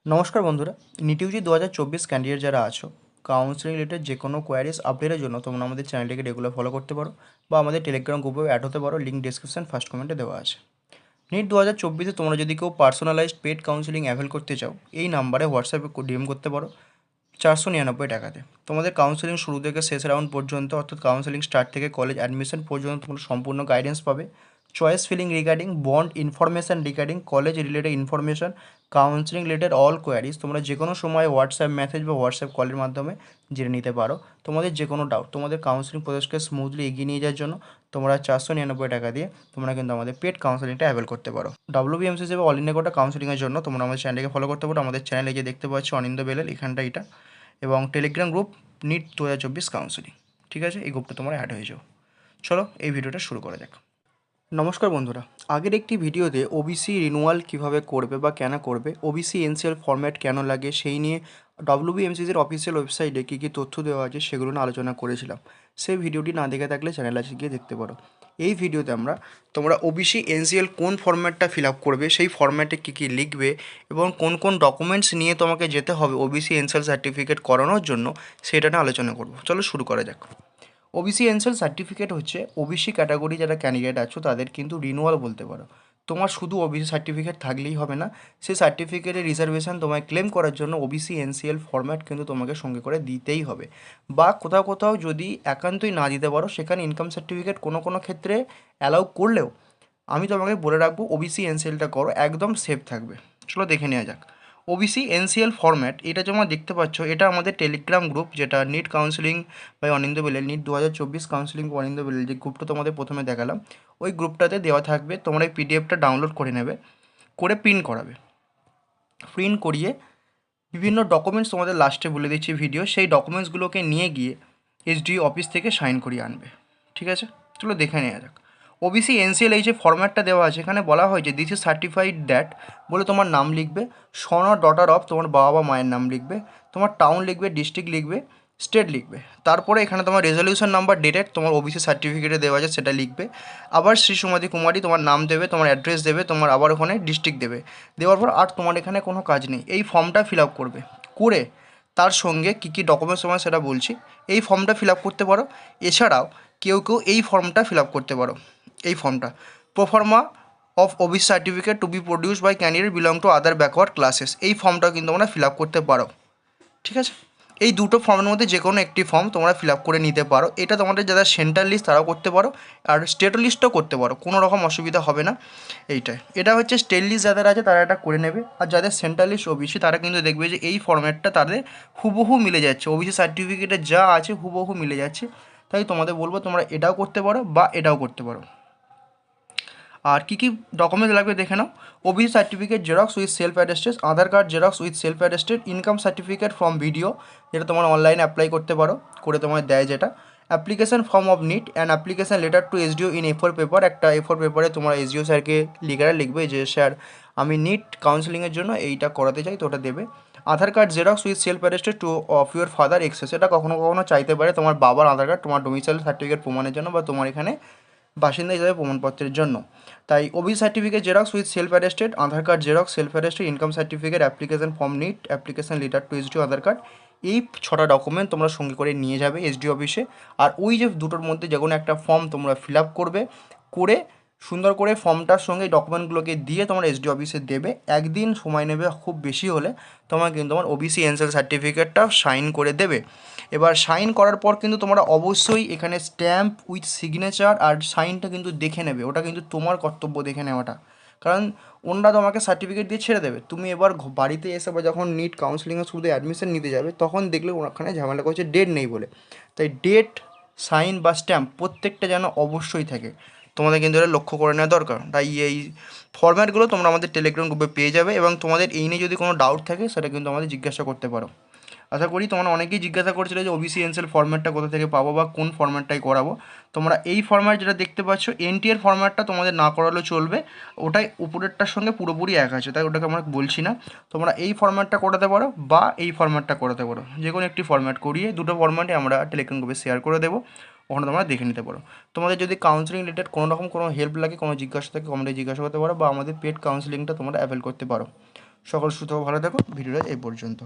নমস্কার বন্ধুরা, নিটিউজি 2024 ক্যান্ডিডেট যারা আছো, কাউন্সেলিং রিলেটেড যে কোনো কোয়ারিজ আপডেটের জন্য তোমরা আমাদের চ্যানেলটিকে রেগুলার ফলো করতে পারো বা আমাদের টেলিগ্রাম গ্রুপেও অ্যাড হতে পারো। লিঙ্ক ডিসক্রিপশন ফার্স্ট কমেন্টে দেওয়া আছে। নিট 2024-এ তোমরা যদি কেউ পার্সোনালাইজড পেড কাউন্সেলিং অ্যাভেল করতে চাও, এই নাম্বারে হোয়াটসঅ্যাপে ডিএম করতে পারো 499 টাকাতে। তোমাদের কাউন্সেলিং শুরু থেকে শেষ রাউন্ড পর্যন্ত, অর্থাৎ কাউন্সেলিং স্টার্ট থেকে কলেজ অ্যাডমিশন পর্যন্ত তোমরা সম্পূর্ণ গাইডেন্স পাবে। Choice filling regarding bond information, regarding college related information, counselling related all queries তোমরা যে কোনো সময় হোয়াটসঅ্যাপ মেসেজ বা হোয়াটসঅ্যাপ কলের মাধ্যমে জেনে নিতে পারো। তোমাদের যে কোনো ডাউট, তোমাদের কাউন্সেলিং প্রসেসকে স্মুথলি এগিয়ে নিয়ে যাওয়ার জন্য তোমরা 499 টাকা দিয়ে তোমরা কিন্তু আমাদের পেড কাউন্সেলিংটা অ্যাভেল করতে পারো। ডাব্লিউবিএমসি হিসেবে অল ইন্ডিয়া কোটা কাউন্সেলিংয়ের জন্য তোমরা আমাদের চ্যানেলকে ফলো করতে পারো। আমাদের চ্যানেলে যে দেখতে পাচ্ছ অনিন্দ বেলেল, এখানটা এটা, এবং টেলিগ্রাম গ্রুপ নিট 2024 কাউন্সেলিং। ঠিক আছে, এই গ্রুপটা তোমরা অ্যাড হয়ে যাও। চলো এই ভিডিওটা শুরু করা যাক। নমস্কার বন্ধুরা, আগের একটি ভিডিওতে ওবিসি রিনুয়াল কিভাবে করবে বা কেন করবে, ওবিসি এনসিএল ফরম্যাট কেন লাগে, সেই নিয়ে ডব্লিউবিএমসিসির অফিসিয়াল ওয়েবসাইটে কী কী তথ্য দেওয়া আছে সেগুলো নিয়ে আলোচনা করেছিলাম। সেই ভিডিওটি না দেখে থাকলে চ্যানেল আছে গিয়ে দেখতে পারো। এই ভিডিওতে তোমরা ওবিসি এনসিএল কোন ফরম্যাটটা ফিল আপ করবে, সেই ফরম্যাটে কী কী লিখবে এবং কোন কোন ডকুমেন্টস নিয়ে তোমাকে যেতে হবে ওবিসি এনসিএল সার্টিফিকেট করানোর জন্য, সেটা নিয়ে আলোচনা করবো। চলো শুরু করা যাক। ওবিসি এনসিএল সার্টিফিকেট হচ্ছে ওবিসি ক্যাটাগরি যারা ক্যান্ডিডেট আছো তাদের কিন্তু রিনুয়াল বলতে পারো। তোমার শুধু ওবিসি সার্টিফিকেট থাকলেই হবে না, সেই সার্টিফিকেটের রিজার্ভেশন তোমায় ক্লেম করার জন্য ওবিসি এনসিএল ফরম্যাট কিন্তু তোমাকে সঙ্গে করে দিতেই হবে। বা কোথাও কোথাও যদি একান্তই না দিতে পারো, সেখানে ইনকাম সার্টিফিকেট কোনো কোনো ক্ষেত্রে অ্যালাউ করলেও আমি তোমাকে বলে রাখবো ওবিসি এনসিএলটা করো, একদম সেফ থাকবে। চলো দেখে নেওয়া যাক। ওবিসি এনসিএল ফরম্যাট, এটা যেমন দেখতে পাচ্ছ, এটা আমাদের টেলিগ্রাম গ্রুপ, যেটা NEET counselling by Aninda Belel, NEET 2024 counselling by Aninda Belel, যে গ্রুপটা তোমাদের প্রথমে দেখালাম, ওই গ্রুপটাতে দেওয়া থাকবে। তোমরা এই পিডিএফটা ডাউনলোড করে নেবে, করে প্রিন্ট করাবে। প্রিন্ট করিয়ে বিভিন্ন ডকুমেন্টস তোমাদের লাস্টে বলে দিচ্ছি ভিডিও, সেই ডকুমেন্টসগুলোকে নিয়ে গিয়ে এসডিও অফিস থেকে সাইন করিয়ে আনবে। ঠিক আছে, চলো দেখে নেওয়া যাক। ওবিসি এনসিএল এই যে ফরম্যাটটা দেওয়া আছে, এখানে বলা হয় যে দিস ইজ সার্টিফাইড দ্যাট বলে তোমার নাম লিখবে, সন অর ডটার অফ তোমার বাবা বা মায়ের নাম লিখবে, তোমার টাউন লিখবে, ডিস্ট্রিক্ট লিখবে, স্টেট লিখবে। তারপরে এখানে তোমার রেজলিউশন নাম্বার ডেটেড তোমার ওবিসি সার্টিফিকেটে দেওয়া আছে সেটা লিখবে। আবার শ্রী সুমতি কুমারী তোমার নাম দেবে, তোমার অ্যাড্রেস দেবে, তোমার আবার ওখানে ডিস্ট্রিক্ট দেবে। দেওয়ার পর আর তোমার এখানে কোনো কাজ নেই, এই ফর্মটা ফিল আপ করবে। করে তার সঙ্গে কী কী ডকুমেন্টস তোমার সেটা বলছি, এই ফর্মটা ফিল আপ করতে পারো। এছাড়াও কেউ কেউ এই ফর্মটা ফিল আপ করতে পারো, এই ফর্মটা proforma of OBC certificate to be produce by candidate belong to other backward classes, এই ফর্মটা কিন্তু তোমরা ফিল আপ করতে পারো। ঠিক আছে, এই দুটো ফর্মের মধ্যে যে কোনো একটি ফর্ম তোমরা ফিল আপ করে নিতে পারো। এটা তোমাদের যারা সেন্ট্রাল লিস্ট তারাও করতে পারো, আর স্টেট লিস্টও করতে পারো, কোনো রকম অসুবিধা হবে না। এইটাই, এটা হচ্ছে স্টেট লিস্ট যাদের আছে তারা এটা করে নেবে, আর যাদের সেন্ট্রাল লিস্ট ওবিসি তারা কিন্তু দেখবে যে এই ফর্ম্যাটটা তাদের হুবহু মিলে যাচ্ছে, ওবিসি সার্টিফিকেটে যা আছে হুবহু মিলে যাচ্ছে। তাই তোমাদের বলবো তোমরা এটাও করতে পারো বা এটাও করতে পারো। আর কী কী ডকুমেন্টস লাগবে দেখে নাও। OBC certificate xerox with self attested, Aadhaar card xerox with self attested, income certificate from BDO, যেটা তোমার অনলাইনে অ্যাপ্লাই করতে পারো, করে তোমায় দেয় যেটা। Application form of neat and application letter to SDO in A4 paper, একটা A4 পেপারে তোমরা এসডিও স্যারকে লিখবে যে স্যার আমি নিট কাউন্সেলিংয়ের জন্য এইটা করাতে চাই, তো ওটা দেবে। Aadhaar card xerox with self attested two of your father access, এটা কখনো কখনো চাইতে পারে তোমার বাবার আধার কার্ড তোমার ডোমিসাইল সার্টিফিকেট প্রমাণের জন্য বা তোমার এখানে বাসিন্দা হিসাবে প্রমাণপত্রের জন্য। তাই OBC certificate xerox with self attested, Aadhaar card xerox, self attested, income certificate, application form নিট, application letter to SDO, Aadhaar card, এই 6টা ডকুমেন্ট তোমরা সঙ্গে করে নিয়ে যাবে এসডিও অফিসে। আর ওই যে দুটোর মধ্যে যে কোনো একটা ফর্ম তোমরা ফিল আপ করবে, করে সুন্দর করে ফর্মটার সঙ্গে ডকুমেন্টগুলোকে দিয়ে তোমার এসডিও অফিসে দেবে। একদিন সময় নেবে, খুব বেশি হলে তোমার কিন্তু তোমার ওবিসি এনসিএল সার্টিফিকেটটা সাইন করে দেবে। এবার সাইন করার পর কিন্তু তোমরা অবশ্যই এখানে স্ট্যাম্প উইথ সিগনেচার আর সাইনটা কিন্তু দেখে নেবে, ওটা কিন্তু তোমার কর্তব্য দেখে নেওয়াটা। কারণ ওনারা তোমাকে সার্টিফিকেট দিয়ে ছেড়ে দেবে, তুমি এবার বাড়িতে এসে বা যখন নিট কাউন্সেলিংয়ে শুধু অ্যাডমিশন নিতে যাবে তখন দেখলে ওখানে ঝামেলা করছে ডেট নেই বলে। তাই ডেট, সাইন বা স্ট্যাম্প প্রত্যেকটা যেন অবশ্যই থাকে, তোমাদের কিন্তু এটা লক্ষ্য করে নেওয়া দরকার। তাই এই ফরম্যাটগুলো তোমরা আমাদের টেলিগ্রাম গ্রুপে পেয়ে যাবে, এবং তোমাদের এই নিয়ে যদি কোনো ডাউট থাকে সেটা কিন্তু আমাদের জিজ্ঞাসা করতে পারো। আশা করি তোমরা অনেকেই জিজ্ঞাসা করছিলে যে ওবিসি এনসিএল ফরম্যাটটা কোথা থেকে পাবো বা কোন ফরম্যাটটাই করাবো। তোমরা এই ফরম্যাট যেটা দেখতে পাচ্ছ এনটিএর ফরম্যাটটা তোমাদের না করালেও চলবে, ওটাই উপরেরটার সঙ্গে পুরোপুরি এক আছে, তাই ওটাকে আমরা বলছি না। তোমরা এই ফরম্যাটটা করাতে পারো বা এই ফরম্যাটটা করাতে পারো, যে কোনো একটি ফরম্যাট করিয়ে দুটো ফরম্যাটে আমরা টেলিগ্রাম গ্রুপে শেয়ার করে দেবো, ওখানে তোমরা দেখে নিতে পারো। তোমাদের যদি কাউন্সেলিং রিলেটেড কোনো রকম কোনো হেল্প লাগে, কোনো জিজ্ঞাসা থাকে, কমেন্টে জিজ্ঞাসা করতে পারো বা আমাদের পেড কাউন্সেলিংটা তোমরা অ্যাভেল করতে পারো। সকল সুস্থ ভালো দেখো, ভিডিওটা এই পর্যন্ত।